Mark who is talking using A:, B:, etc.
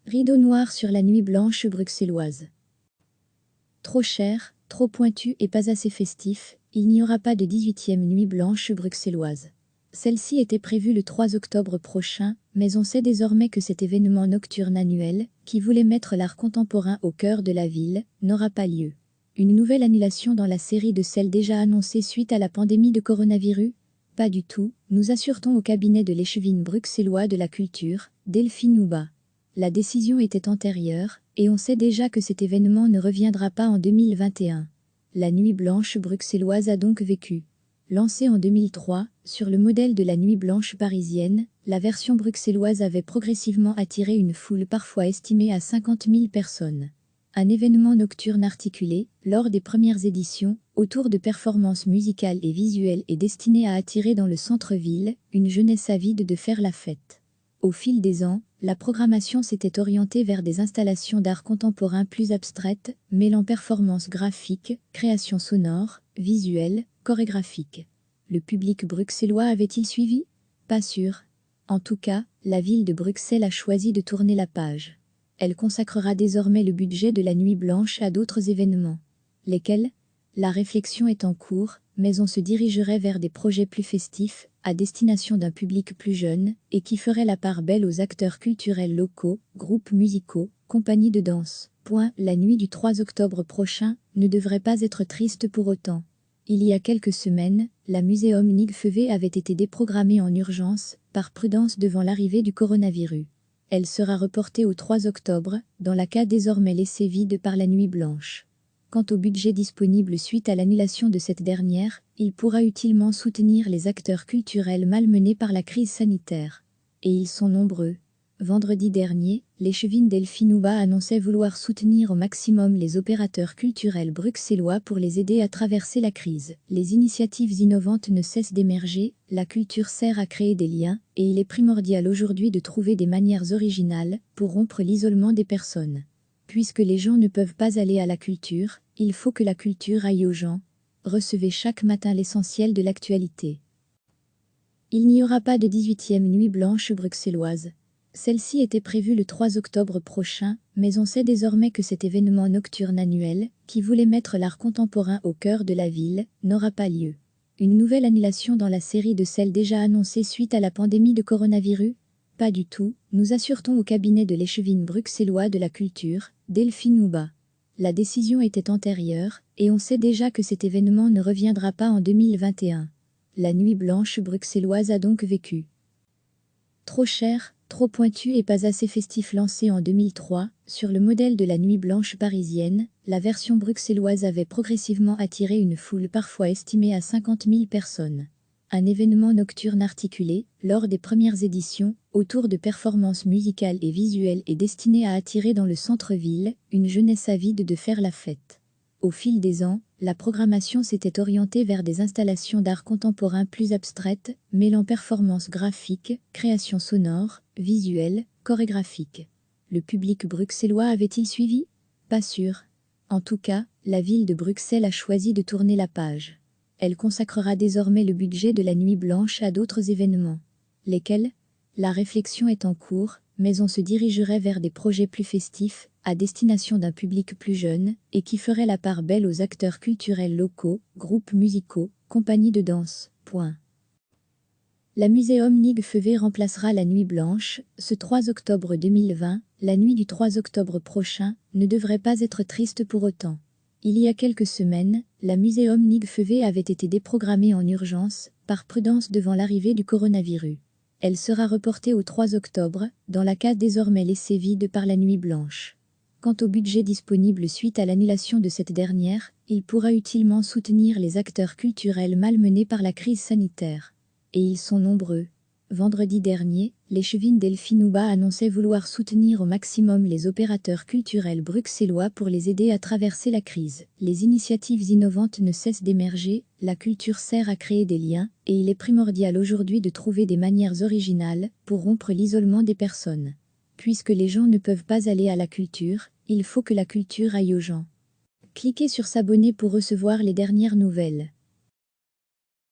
A: Rideau noir sur la nuit blanche bruxelloise. Trop cher, trop pointu et pas assez festif, il n'y aura pas de 18e nuit blanche bruxelloise. Celle-ci était prévue le 3 octobre prochain, mais on sait désormais que cet événement nocturne annuel, qui voulait mettre l'art contemporain au cœur de la ville, n'aura pas lieu. Une nouvelle annulation dans la série de celles déjà annoncées suite à la pandémie de coronavirus? Pas du tout, nous assure-t-on au cabinet de l'échevine bruxellois de la culture, Delphine Houba. La décision était antérieure, et on sait déjà que cet événement ne reviendra pas en 2021. La Nuit blanche bruxelloise a donc vécu. Lancée en 2003, sur le modèle de la Nuit blanche parisienne, la version bruxelloise avait progressivement attiré une foule parfois estimée à 50 000 personnes. Un événement nocturne articulé, lors des premières éditions, autour de performances musicales et visuelles et destiné à attirer dans le centre-ville une jeunesse avide de faire la fête. Au fil des ans, la programmation s'était orientée vers des installations d'art contemporain plus abstraites, mêlant performances graphiques, créations sonores, visuelles, chorégraphiques. Le public bruxellois avait-il suivi? Pas sûr. En tout cas, la ville de Bruxelles a choisi de tourner la page. Elle consacrera désormais le budget de la Nuit blanche à d'autres événements. Lesquels? La réflexion est en cours, mais on se dirigerait vers des projets plus festifs, à destination d'un public plus jeune, et qui feraient la part belle aux acteurs culturels locaux, groupes musicaux, compagnies de danse. La nuit du 3 octobre prochain ne devrait pas être triste pour autant. Il y a quelques semaines, la Muséum Nig Feuvé avait été déprogrammée en urgence, par prudence devant l'arrivée du coronavirus. Elle sera reportée au 3 octobre, dans la cave désormais laissée vide par la Nuit blanche. Quant au budget disponible suite à l'annulation de cette dernière, il pourra utilement soutenir les acteurs culturels malmenés par la crise sanitaire. Et ils sont nombreux. Vendredi dernier, l'échevine Delphine Houba annonçait vouloir soutenir au maximum les opérateurs culturels bruxellois pour les aider à traverser la crise. Les initiatives innovantes ne cessent d'émerger, la culture sert à créer des liens, et il est primordial aujourd'hui de trouver des manières originales pour rompre l'isolement des personnes. Puisque les gens ne peuvent pas aller à la culture, il faut que la culture aille aux gens. Recevez chaque matin l'essentiel de l'actualité. Il n'y aura pas de 18e nuit blanche bruxelloise. Celle-ci était prévue le 3 octobre prochain, mais on sait désormais que cet événement nocturne annuel, qui voulait mettre l'art contemporain au cœur de la ville, n'aura pas lieu. Une nouvelle annulation dans la série de celles déjà annoncées suite à la pandémie de coronavirus? Pas du tout, nous assure-t-on au cabinet de l'échevine bruxellois de la culture, Delphine Houba. La décision était antérieure, et on sait déjà que cet événement ne reviendra pas en 2021. La Nuit blanche bruxelloise a donc vécu. Trop cher, trop pointu et pas assez festif. Lancé en 2003, sur le modèle de la Nuit blanche parisienne, la version bruxelloise avait progressivement attiré une foule parfois estimée à 50 000 personnes. Un événement nocturne articulé, lors des premières éditions, autour de performances musicales et visuelles et destiné à attirer dans le centre-ville une jeunesse avide de faire la fête. Au fil des ans, la programmation s'était orientée vers des installations d'art contemporain plus abstraites, mêlant performances graphiques, créations sonores, visuelles, chorégraphiques. Le public bruxellois avait-il suivi? Pas sûr. En tout cas, la ville de Bruxelles a choisi de tourner la page. Elle consacrera désormais le budget de la Nuit blanche à d'autres événements. Lesquels? La réflexion est en cours, mais on se dirigerait vers des projets plus festifs, à destination d'un public plus jeune, et qui feraient la part belle aux acteurs culturels locaux, groupes musicaux, compagnies de danse. La Muséum Nig Feuvé remplacera la Nuit blanche, ce 3 octobre 2020, la nuit du 3 octobre prochain, ne devrait pas être triste pour autant. Il y a quelques semaines, la Muséum Nig Feuvé avait été déprogrammée en urgence, par prudence devant l'arrivée du coronavirus. Elle sera reportée au 3 octobre, dans la cave désormais laissée vide par la Nuit blanche. Quant au budget disponible suite à l'annulation de cette dernière, il pourra utilement soutenir les acteurs culturels malmenés par la crise sanitaire. Et ils sont nombreux. Vendredi dernier, l'échevine Delphine Houba annonçait vouloir soutenir au maximum les opérateurs culturels bruxellois pour les aider à traverser la crise. Les initiatives innovantes ne cessent d'émerger, la culture sert à créer des liens, et il est primordial aujourd'hui de trouver des manières originales pour rompre l'isolement des personnes. Puisque les gens ne peuvent pas aller à la culture, il faut que la culture aille aux gens. Cliquez sur s'abonner pour recevoir les dernières nouvelles.